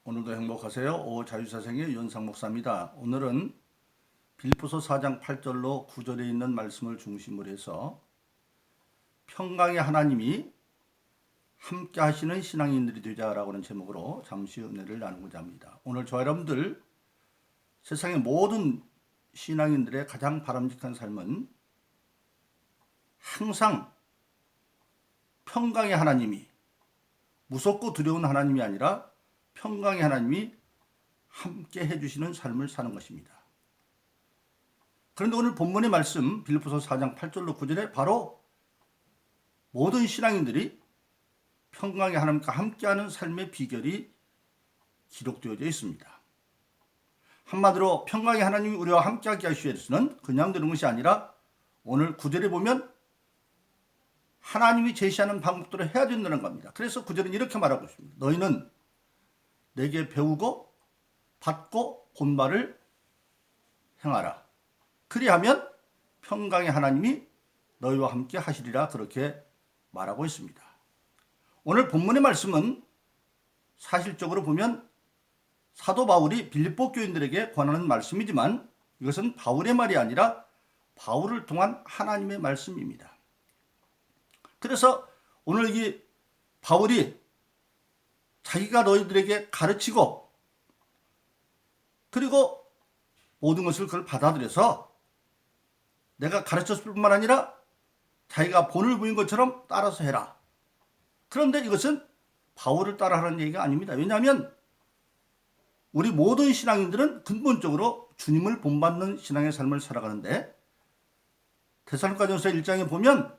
오늘도 행복하세요. 오자유사생의 윤상 목사입니다. 오늘은 빌립보서 4장 8절로 9절에 있는 말씀을 중심으로 해서 평강의 하나님이 함께 하시는 신앙인들이 되자라고 하는 제목으로 잠시 은혜를 나누고자 합니다. 오늘 저와 여러분들 세상의 모든 신앙인들의 가장 바람직한 삶은 항상 평강의 하나님이, 무섭고 두려운 하나님이 아니라 평강의 하나님이 함께 해주시는 삶을 사는 것입니다. 그런데 오늘 본문의 말씀 빌립보서 4장 8절로 9절에 바로 모든 신앙인들이 평강의 하나님과 함께하는 삶의 비결이 기록되어져 있습니다. 한마디로 평강의 하나님이 우리와 함께하게 하시기 위해서는 그냥 되는 것이 아니라 오늘 9절에 보면 하나님이 제시하는 방법대로 해야 된다는 겁니다. 그래서 9절은 이렇게 말하고 있습니다. 너희는 내게 배우고 받고 본 바를 행하라. 그리하면 평강의 하나님이 너희와 함께 하시리라, 그렇게 말하고 있습니다. 오늘 본문의 말씀은 사실적으로 보면 사도 바울이 빌립보 교인들에게 권하는 말씀이지만 이것은 바울의 말이 아니라 바울을 통한 하나님의 말씀입니다. 그래서 오늘 이 바울이 자기가 너희들에게 가르치고 그리고 모든 것을 그걸 받아들여서 내가 가르쳤을 뿐만 아니라 자기가 본을 보인 것처럼 따라서 해라. 그런데 이것은 바울을 따라하라는 얘기가 아닙니다. 왜냐하면 우리 모든 신앙인들은 근본적으로 주님을 본받는 신앙의 삶을 살아가는데 데살로니가전서 1장에 보면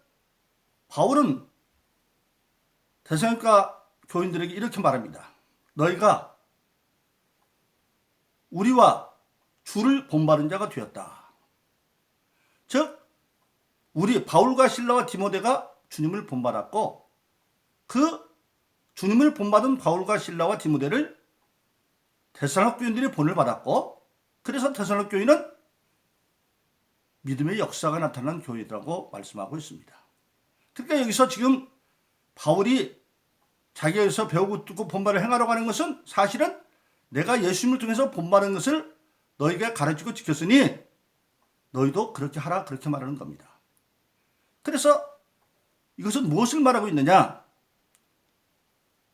바울은 데살로니가 교인들에게 이렇게 말합니다. 너희가 우리와 주를 본받은 자가 되었다. 즉 우리 바울과 실라와 디모데가 주님을 본받았고 그 주님을 본받은 바울과 실라와 디모데를 데살로니가 교인들이 본을 받았고 그래서 데살로니가 교인은 믿음의 역사가 나타난 교회라고 말씀하고 있습니다. 그러니까 여기서 지금 바울이 자기에서 배우고 듣고 본받을 행하라고 하는 것은 사실은 내가 예수님을 통해서 본받은 것을 너희가 가르치고 지켰으니 너희도 그렇게 하라, 그렇게 말하는 겁니다. 그래서 이것은 무엇을 말하고 있느냐?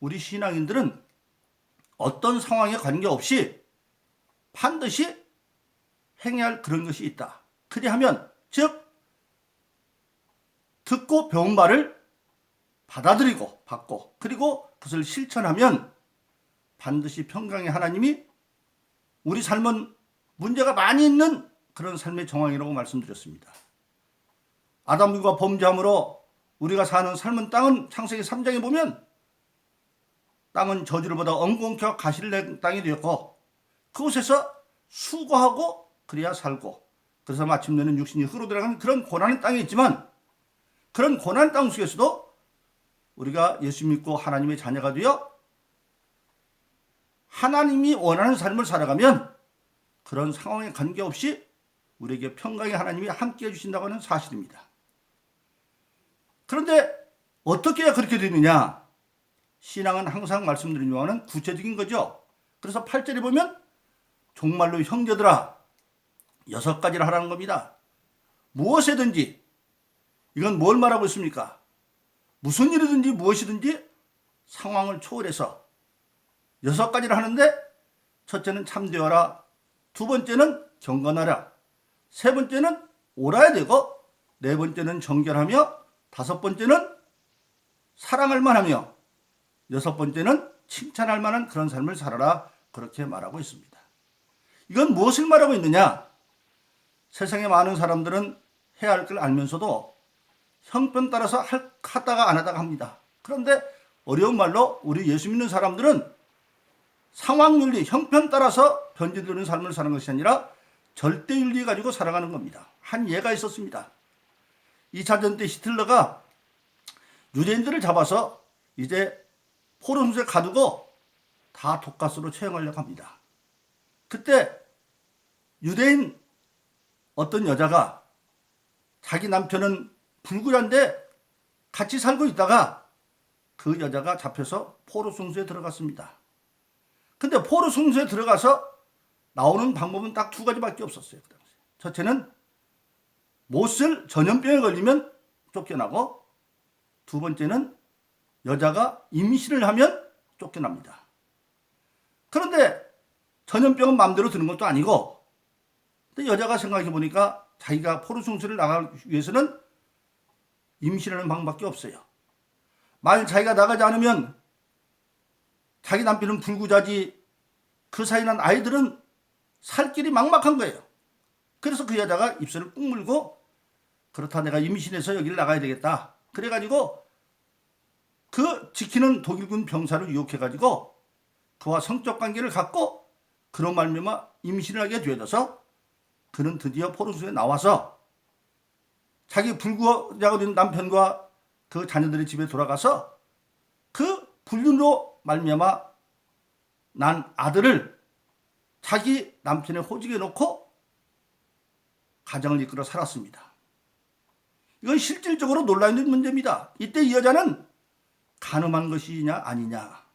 우리 신앙인들은 어떤 상황에 관계없이 반드시 행해야 할 그런 것이 있다. 그리하면 즉 듣고 배운 말을 받아들이고 받고 그리고 그것을 실천하면 반드시 평강의 하나님이 우리 삶은 문제가 많이 있는 그런 삶의 정황이라고 말씀드렸습니다. 아담과 범죄함으로 우리가 사는 삶은 땅은 창세기 3장에 보면 땅은 저주를 받아 엉겅퀴와 가시를 낸 땅이 되었고 그곳에서 수고하고 그래야 살고 그래서 마침내는 육신이 흙으로 들어가는 그런 고난의 땅이 있지만 그런 고난 땅 속에서도 우리가 예수 믿고 하나님의 자녀가 되어 하나님이 원하는 삶을 살아가면 그런 상황에 관계없이 우리에게 평강의 하나님이 함께 해주신다고 하는 사실입니다. 그런데 어떻게 해야 그렇게 되느냐? 신앙은 항상 말씀드린 바와는 구체적인 거죠. 그래서 8절에 보면 정말로 형제들아 6가지를 하라는 겁니다. 무엇이든지 이건 뭘 말하고 있습니까? 무슨 일이든지 무엇이든지 상황을 초월해서 6가지를 하는데 첫째는 참되어라, 두 번째는 경건하라, 세 번째는 옳아야 되고 네 번째는 정결하며 다섯 번째는 사랑할 만하며 여섯 번째는 칭찬할 만한 그런 삶을 살아라, 그렇게 말하고 있습니다. 이건 무엇을 말하고 있느냐? 세상에 많은 사람들은 해야 할 걸 알면서도 형편 따라서 하다가 안 하다가 합니다. 그런데 어려운 말로 우리 예수 믿는 사람들은 상황윤리, 형편 따라서 변질되는 삶을 사는 것이 아니라 절대윤리 가지고 살아가는 겁니다. 한 예가 있었습니다. 2차 전쟁 때 히틀러가 유대인들을 잡아서 이제 포로수에 가두고 다 독가스로 처형하려고 합니다. 그때 유대인 어떤 여자가 자기 남편은 불구자인데 같이 살고 있다가 그 여자가 잡혀서 포로 송수에 들어갔습니다. 근데 포로 성소에 들어가서 나오는 방법은 딱 두 가지밖에 없었어요. 그 당시에. 첫째는 못쓸 전염병에 걸리면 쫓겨나고, 두 번째는 여자가 임신을 하면 쫓겨납니다. 그런데 전염병은 마음대로 드는 것도 아니고, 근데 여자가 생각해 보니까 자기가 포로 성소를 나가기 위해서는 임신하는 방법밖에 없어요. 만약 자기가 나가지 않으면 자기 남편은 불구자지, 그 사이 난 아이들은 살 길이 막막한 거예요. 그래서 그 여자가 입술을 꾹 물고, 그렇다 내가 임신해서 여기를 나가야 되겠다. 그래가지고 그 지키는 독일군 병사를 유혹해가지고 그와 성적 관계를 갖고, 그런 말미암아 임신을 하게 되어져서 그는 드디어 포로수에 나와서 자기 불구자가 된 남편과 그 자녀들의 집에 돌아가서 그 불륜으로 말미암아 난 아들을 자기 남편의 호직에 놓고 가정을 이끌어 살았습니다. 이건 실질적으로 논란이 문제입니다. 이때 이 여자는 간음한 것이냐 아니냐.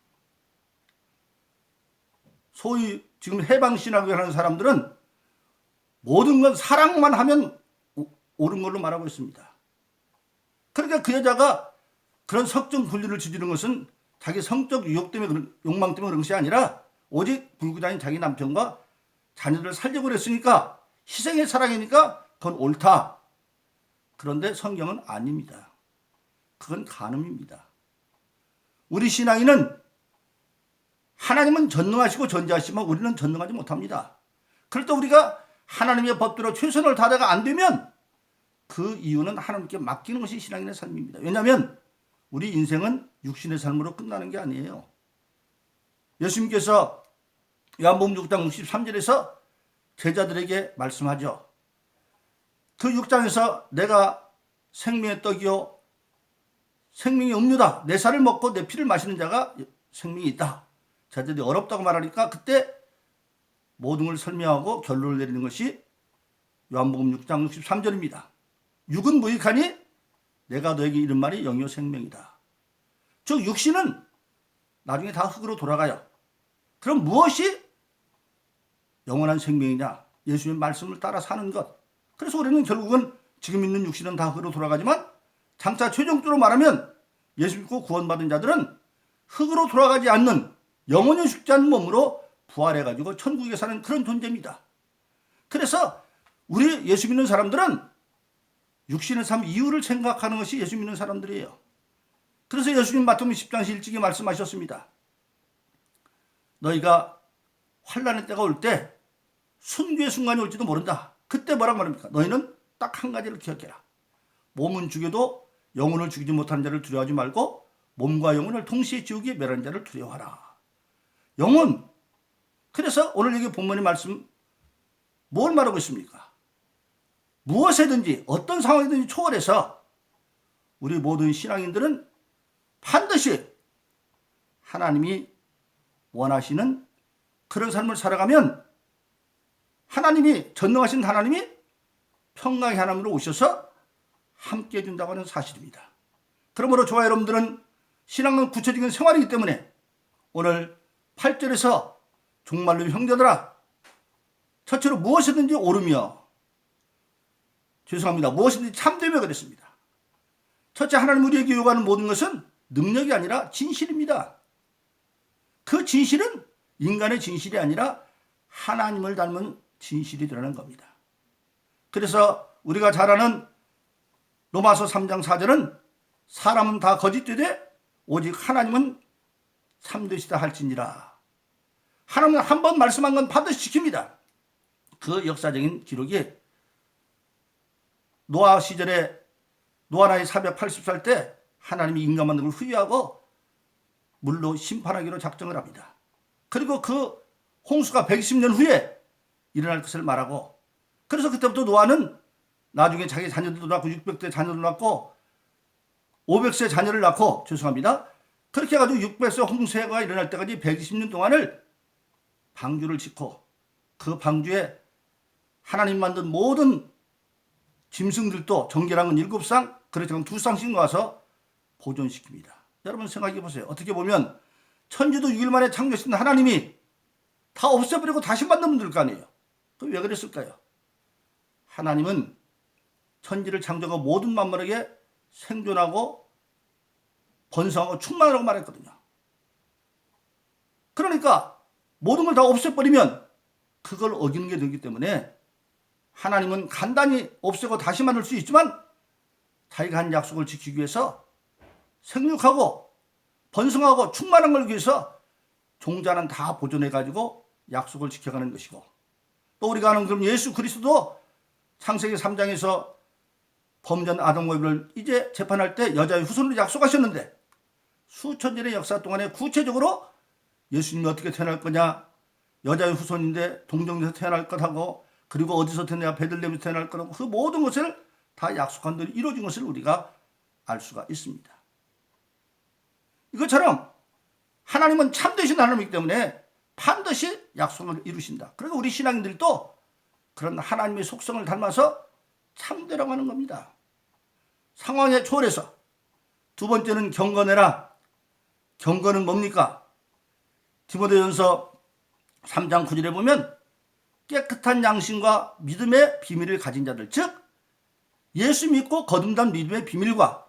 소위 지금 해방신학을 하는 사람들은 모든 건 사랑만 하면 옳은 걸로 말하고 있습니다. 그러니까 그 여자가 그런 성적 분리를 저지른 것은 자기 성적 유혹 때문에, 욕망 때문에 그런 것이 아니라 오직 불구자인 자기 남편과 자녀들을 살려고 그랬으니까, 희생의 사랑이니까 그건 옳다. 그런데 성경은 아닙니다. 그건 간음입니다. 우리 신앙인은 하나님은 전능하시고 전지하시지만 우리는 전능하지 못합니다. 그럴 때 우리가 하나님의 법대로 최선을 다하다가 안 되면 그 이유는 하나님께 맡기는 것이 신앙인의 삶입니다. 왜냐하면 우리 인생은 육신의 삶으로 끝나는 게 아니에요. 예수님께서 요한복음 6장 63절에서 제자들에게 말씀하죠. 그 6장에서 내가 생명의 떡이요 생명의 음료다. 내 살을 먹고 내 피를 마시는 자가 생명이 있다. 제자들이 어렵다고 말하니까 그때 모든 걸 설명하고 결론을 내리는 것이 요한복음 6장 63절입니다. 육은 무익하니 내가 너에게 이른 말이 영이요 생명이다. 즉 육신은 나중에 다 흙으로 돌아가요. 그럼 무엇이 영원한 생명이냐? 예수님의 말씀을 따라 사는 것. 그래서 우리는 결국은 지금 있는 육신은 다 흙으로 돌아가지만 장차 최종적으로 말하면 예수 믿고 구원받은 자들은 흙으로 돌아가지 않는 영원히 죽지 않는 몸으로 부활해가지고 천국에 사는 그런 존재입니다. 그래서 우리 예수 믿는 사람들은 육신의 삶 이유를 생각하는 것이 예수 믿는 사람들이에요. 그래서 예수님 마태복음 10장 일찍이 말씀하셨습니다. 너희가 환난의 때가 올 때 순교의 순간이 올지도 모른다. 그때 뭐라고 말합니까? 너희는 딱 한 가지를 기억해라. 몸은 죽여도 영혼을 죽이지 못하는 자를 두려워하지 말고 몸과 영혼을 동시에 지우기에 멸하는 자를 두려워하라. 영혼. 그래서 오늘 여기 본문의 말씀 뭘 말하고 있습니까? 무엇이든지 어떤 상황이든지 초월해서 우리 모든 신앙인들은 반드시 하나님이 원하시는 그런 삶을 살아가면 하나님이, 전능하신 하나님이 평강의 하나님으로 오셔서 함께 해준다고 하는 사실입니다. 그러므로 저와 여러분들은 신앙은 구체적인 생활이기 때문에 오늘 8절에서 정말로 형제들아, 첫째로 무엇이든지 옳으며, 죄송합니다, 무엇이든지 참되며 그랬습니다. 첫째, 하나님 우리에게 요구하는 모든 것은 능력이 아니라 진실입니다. 그 진실은 인간의 진실이 아니라 하나님을 닮은 진실이라는 겁니다. 그래서 우리가 잘 아는 로마서 3장 4절은 사람은 다 거짓되되 오직 하나님은 참되시다 할지니라. 하나님은 한 번 말씀한 건 반드시 지킵니다. 그 역사적인 기록이 노아 시절에 노아 나이 480살 때 하나님이 인간 만든 걸 후회하고 물로 심판하기로 작정을 합니다. 그리고 그 홍수가 120년 후에 일어날 것을 말하고, 그래서 그때부터 노아는 나중에 자기 자녀들도 낳고 600대 자녀를 낳고 500세 자녀를 낳고, 죄송합니다, 그렇게 해가지고 600세 홍수가 일어날 때까지 120년 동안을 방주를 짓고 그 방주에 하나님 만든 모든 짐승들도 정결한 건 7쌍, 그렇지만 2쌍씩 놓아서 보존시킵니다. 여러분 생각해 보세요. 어떻게 보면 천지도 6일 만에 창조하신 하나님이 다 없애버리고 다시 만들면 될 거 아니에요. 그럼 왜 그랬을까요? 하나님은 천지를 창조하고 모든 만물에게 생존하고 번성하고 충만하라고 말했거든요. 그러니까 모든 걸 다 없애버리면 그걸 어기는 게 되기 때문에 하나님은 간단히 없애고 다시 만들 수 있지만 자기가 한 약속을 지키기 위해서 생육하고 번성하고 충만한 걸 위해서 종자는 다 보존해가지고 약속을 지켜가는 것이고, 또 우리가 아는 그럼 예수 그리스도도 창세기 3장에서 범전 아담과 이브를 이제 재판할 때 여자의 후손으로 약속하셨는데 수천 년의 역사 동안에 구체적으로 예수님이 어떻게 태어날 거냐, 여자의 후손인데 동정에서 태어날 것하고, 그리고 어디서 태어나냐, 베들레헴에서 태어날 거라고, 그 모든 것을 다 약속한 대로 이루어진 것을 우리가 알 수가 있습니다. 이것처럼 하나님은 참되신 하나님이기 때문에 반드시 약속을 이루신다. 그리고 우리 신앙인들도 그런 하나님의 속성을 닮아서 참되라고 하는 겁니다. 상황에 초월해서. 두 번째는 경건해라. 경건은 뭡니까? 디모데전서 3장 9절에 보면 깨끗한 양심과 믿음의 비밀을 가진 자들, 즉 예수 믿고 거듭난 믿음의 비밀과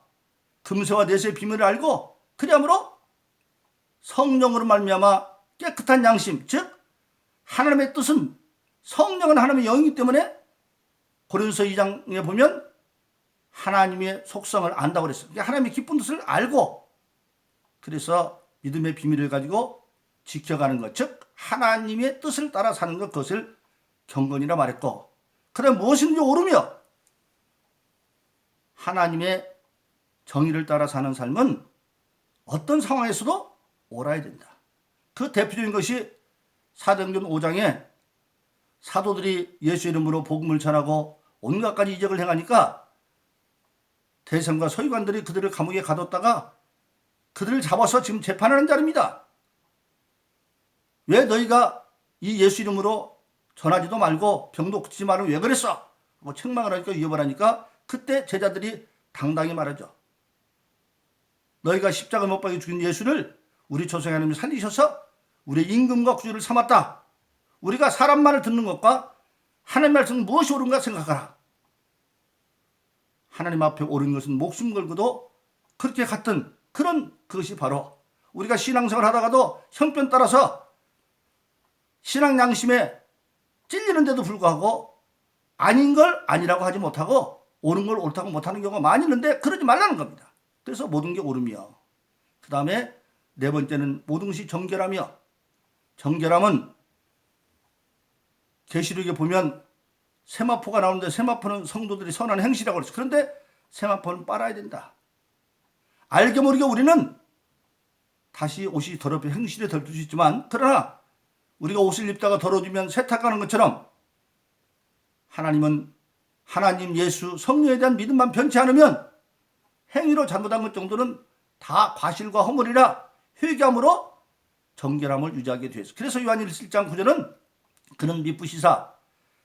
금세와 내세의 비밀을 알고 그리함으로 성령으로 말미암아 깨끗한 양심, 즉 하나님의 뜻은, 성령은 하나님의 영이기 때문에 고린도서 2장에 보면 하나님의 속성을 안다고 그랬어요. 하나님의 기쁜 뜻을 알고 그래서 믿음의 비밀을 가지고 지켜가는 것, 즉 하나님의 뜻을 따라 사는 것, 그것을 경건이라 말했고, 그럼 무엇인지 오르며 하나님의 정의를 따라 사는 삶은 어떤 상황에서도 옳아야 된다. 그 대표적인 것이 사도행전 5장에 사도들이 예수 이름으로 복음을 전하고 온갖 가지 이적을 행하니까 대성과 서기관들이 그들을 감옥에 가뒀다가 그들을 잡아서 지금 재판하는 자리입니다. 왜 너희가 이 예수 이름으로 전하지도 말고 병도 고치지 말고 왜 그랬어? 뭐 책망을 하니까 위협을 하니까 그때 제자들이 당당히 말하죠. 너희가 십자가 못 박혀 죽인 예수를 우리 조상의 하나님이 살리셔서 우리의 임금과 구주를 삼았다. 우리가 사람 말을 듣는 것과 하나님 말씀은 무엇이 옳은가 생각하라. 하나님 앞에 옳은 것은 목숨 걸고도 그렇게 같은 그런 그것이 바로 우리가 신앙생활 하다가도 형편 따라서 신앙 양심에 찔리는데도 불구하고 아닌 걸 아니라고 하지 못하고 옳은 걸 옳다고 못하는 경우가 많이 있는데 그러지 말라는 겁니다. 그래서 모든 게 옳으며, 그 다음에 네 번째는 모든 것이 정결하며, 정결함은 계시록에 보면 세마포가 나오는데 세마포는 성도들이 선한 행실이라고 그랬어요. 그런데 세마포는 빨아야 된다. 알게 모르게 우리는 다시 옷이 더럽혀 행실에 덜 수 있지만, 그러나 우리가 옷을 입다가 더러워지면 세탁하는 것처럼 하나님은 하나님, 예수, 성령에 대한 믿음만 변치 않으면 행위로 잘못한 것 정도는 다 과실과 허물이라 회개함으로 정결함을 유지하게 되었어요. 그래서 요한일서 1장 9절은 그는 미쁘시사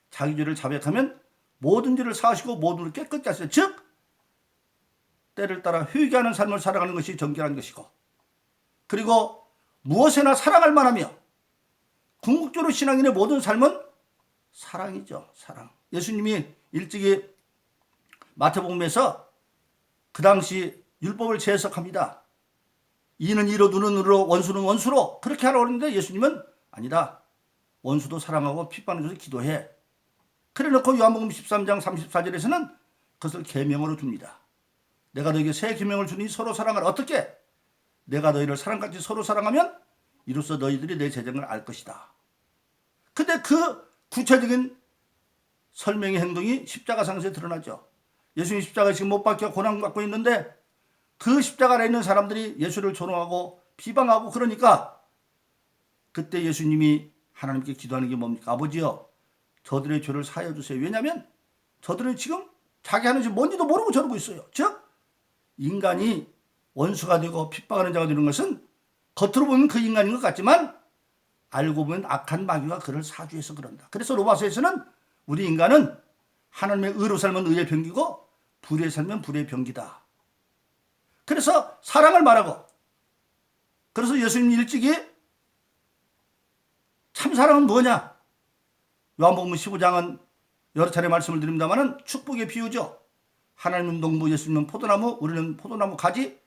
자기 죄를 자백하면 모든 죄를 사하시고 모든 을 깨끗게 하시라. 즉 때를 따라 회개하는 삶을 살아가는 것이 정결한 것이고, 그리고 무엇에나 사랑할 만하며, 궁극적으로 신앙인의 모든 삶은 사랑이죠. 사랑. 예수님이 일찍이 마태복음에서 그 당시 율법을 재해석합니다. 이는 이로 눈은 눈으로 원수는 원수로 그렇게 하라고 그러는데 예수님은 아니다. 원수도 사랑하고 핍박을 줘서 기도해. 그래 놓고 요한복음 13장 34절에서는 그것을 계명으로 줍니다. 내가 너에게 새 계명을 주니 서로 사랑하라. 어떻게? 내가 너희를 사랑같이 서로 사랑하면 이로써 너희들이 내 재정을 알 것이다. 근데 그 구체적인 설명의 행동이 십자가상에서 드러나죠. 예수님 십자가에 지금 못 박혀 고난받고 있는데 그 십자가 아래 있는 사람들이 예수를 조롱하고 비방하고 그러니까 그때 예수님이 하나님께 기도하는 게 뭡니까? 아버지여, 저들의 죄를 사하여 주세요. 왜냐하면 저들은 지금 자기 하는 짓이 뭔지도 모르고 저러고 있어요. 즉 인간이 원수가 되고 핍박하는 자가 되는 것은 겉으로 보면 그 인간인 것 같지만 알고 보면 악한 마귀가 그를 사주해서 그런다. 그래서 로마서에서는 우리 인간은 하나님의 의로 살면 의의 병기고 불의에 살면 불의의 병기다. 그래서 사랑을 말하고, 그래서 예수님 일찍이 참사랑은 뭐냐? 요한복음 15장은 여러 차례 말씀을 드립니다마는 축복의 비유죠. 하나님은 농부, 예수님은 포도나무, 우리는 포도나무 가지.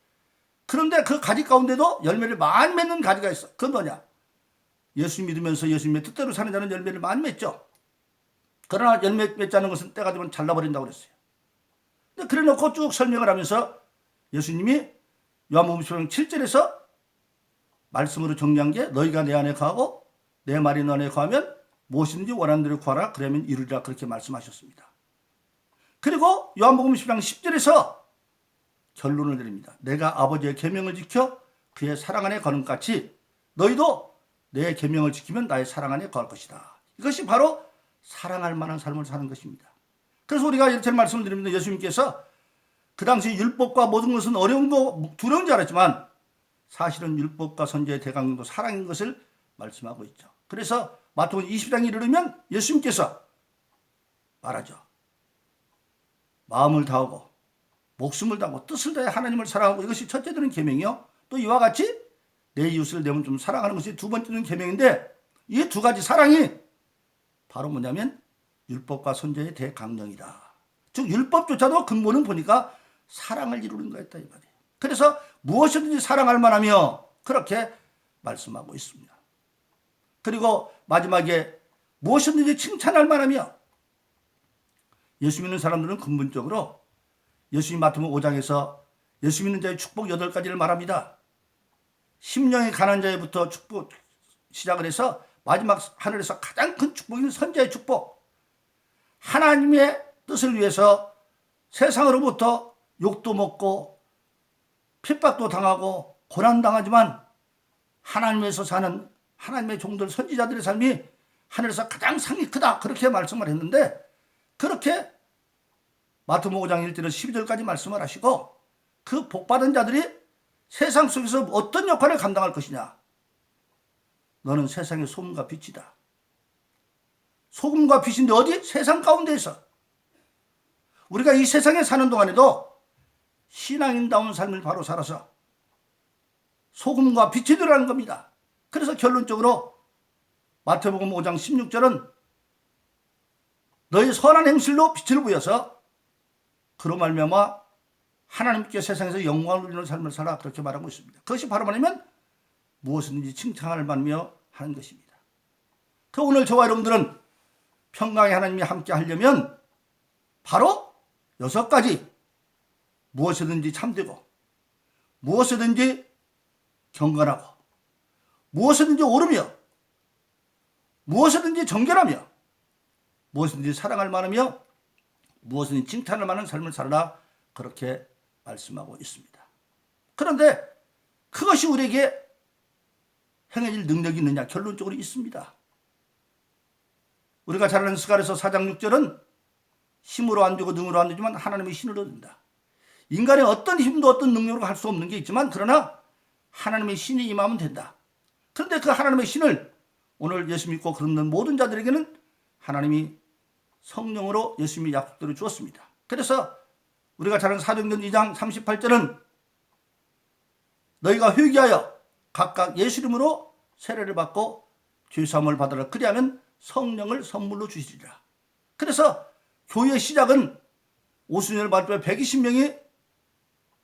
그런데 그 가지 가운데도 열매를 많이 맺는 가지가 있어. 그건 뭐냐? 예수 믿으면서 예수님의 뜻대로 사는 자는 열매를 많이 맺죠. 그러나 열매 맺지 않는 것은 때가 되면 잘라버린다고 그랬어요. 그래 놓고 쭉 설명을 하면서 예수님이 요한복음 15장 7절에서 말씀으로 정리한 게 너희가 내 안에 거하고 내 말이 너 안에 거하면 무엇이든지 원하는 대로 구하라 그러면 이루리라 그렇게 말씀하셨습니다. 그리고 요한복음 10장 10절에서 결론을 내립니다. 내가 아버지의 계명을 지켜 그의 사랑 안에 거는 같이 너희도 내 계명을 지키면 나의 사랑 안에 거할 것이다. 이것이 바로 사랑할 만한 삶을 사는 것입니다. 그래서 우리가 이렇게 말씀을 드립니다. 예수님께서 그 당시 율법과 모든 것은 어려운 거 두려운 줄 알았지만 사실은 율법과 선지자의 대강령도 사랑인 것을 말씀하고 있죠. 그래서 마태복음 20장에 이르면 예수님께서 말하죠. 마음을 다하고 목숨을 다하고 뜻을 다해 하나님을 사랑하고 이것이 첫째 되는 계명이요. 또 이와 같이 내 이웃을 내 몸 좀 사랑하는 것이 두 번째 되는 계명인데 이 두 가지 사랑이 바로 뭐냐면 율법과 선지자의 대강령이다. 즉 율법조차도 근본은 보니까 사랑을 이루는 거였다 이 말이에요. 그래서 무엇이든지 사랑할 만하며 그렇게 말씀하고 있습니다. 그리고 마지막에 무엇이든지 칭찬할 만하며 예수 믿는 사람들은 근본적으로 예수님 마태복음 5장에서 예수 믿는 자의 축복 8가지를 말합니다. 심령이 가난한 자에부터 축복 시작을 해서 마지막 하늘에서 가장 큰 축복인 선자의 축복. 하나님의 뜻을 위해서 세상으로부터 욕도 먹고 핍박도 당하고 고난당하지만 하나님에서 사는 하나님의 종들 선지자들의 삶이 하늘에서 가장 상이 크다 그렇게 말씀을 했는데 그렇게 마태복음 5장 1절에서 12절까지 말씀을 하시고 그 복받은 자들이 세상 속에서 어떤 역할을 감당할 것이냐. 너는 세상의 소금과 빛이다. 소금과 빛인데 어디? 세상 가운데에서. 우리가 이 세상에 사는 동안에도 신앙인다운 삶을 바로 살아서 소금과 빛이 되라는 겁니다. 그래서 결론적으로 마태복음 5장 16절은 너희 선한 행실로 빛을 보여서 그로 말미암아 하나님께 세상에서 영광을 누리는 삶을 살아 그렇게 말하고 있습니다. 그것이 바로 뭐냐면 무엇이든지 칭찬을 받으며 하는 것입니다. 그 오늘 저와 여러분들은 평강의 하나님이 함께 하려면 바로 6가지 무엇이든지 참되고 무엇이든지 경건하고 무엇이든지 옳으며 무엇이든지 정결하며 무엇이든지 사랑할 만하며 무엇이든지 칭찬할 만한 삶을 살아라 그렇게 말씀하고 있습니다. 그런데 그것이 우리에게 행해질 능력이 있느냐? 결론적으로 있습니다. 우리가 잘 아는 스가랴서 4장 6절은 힘으로 안 되고 능으로 안 되지만 하나님의 신으로 된다. 인간의 어떤 힘도 어떤 능력으로 할 수 없는 게 있지만 그러나 하나님의 신이 임하면 된다. 그런데 그 하나님의 신을 오늘 예수 믿고 그러는 모든 자들에게는 하나님이 성령으로 예수님이 약속대로 주었습니다. 그래서 우리가 잘 아는 사도행전 2장 38절은 너희가 회개하여 각각 예수 이름으로 세례를 받고 죄사함을 받으라. 그리하면 성령을 선물로 주시리라. 그래서 교회의 시작은 오순절 발표 120명이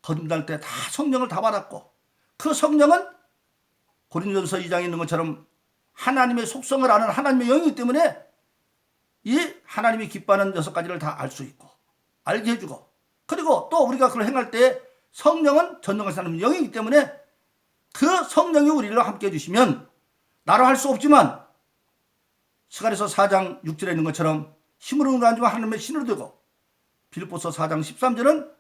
거듭날 때 다 성령을 다 받았고 그 성령은 고린도전서 2장에 있는 것처럼 하나님의 속성을 아는 하나님의 영이기 때문에 이 하나님이 기뻐하는 6가지를 다 알 수 있고 알게 해주고 그리고 또 우리가 그걸 행할 때 성령은 전능하신 하나님의 영이기 때문에 그 성령이 우리를 함께 해주시면 나로 할 수 없지만 스가랴서 4장 6절에 있는 것처럼 힘으로는 아니지만 하나님의 신으로 되고 빌립보서 4장 13절은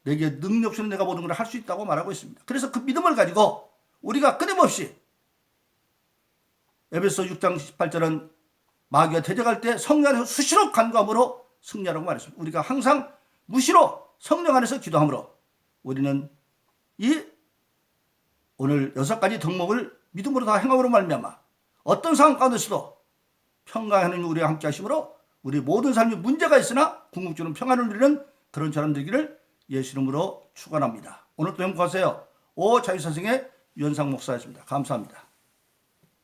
내게 능력 없이는 내가 모든 걸 할 수 있다고 말하고 있습니다. 그래서 그 믿음을 가지고 우리가 끊임없이 에베소 6장 18절은 마귀가 대적할 때 성령 안에서 수시로 간구함으로 승리하라고 말했습니다. 우리가 항상 무시로 성령 안에서 기도함으로 우리는 이 오늘 6가지 덕목을 믿음으로 다 행함으로 말미암아 어떤 상황 가운데서도 평강의 하나님 우리와 함께 하심으로 우리 모든 삶에 문제가 있으나 궁극적으로 평안을 누리는 그런 사람 되기를 예수 이름으로 축원합니다. 오늘도 행복하세요. 오 자유사생의 유현상 목사였습니다. 감사합니다.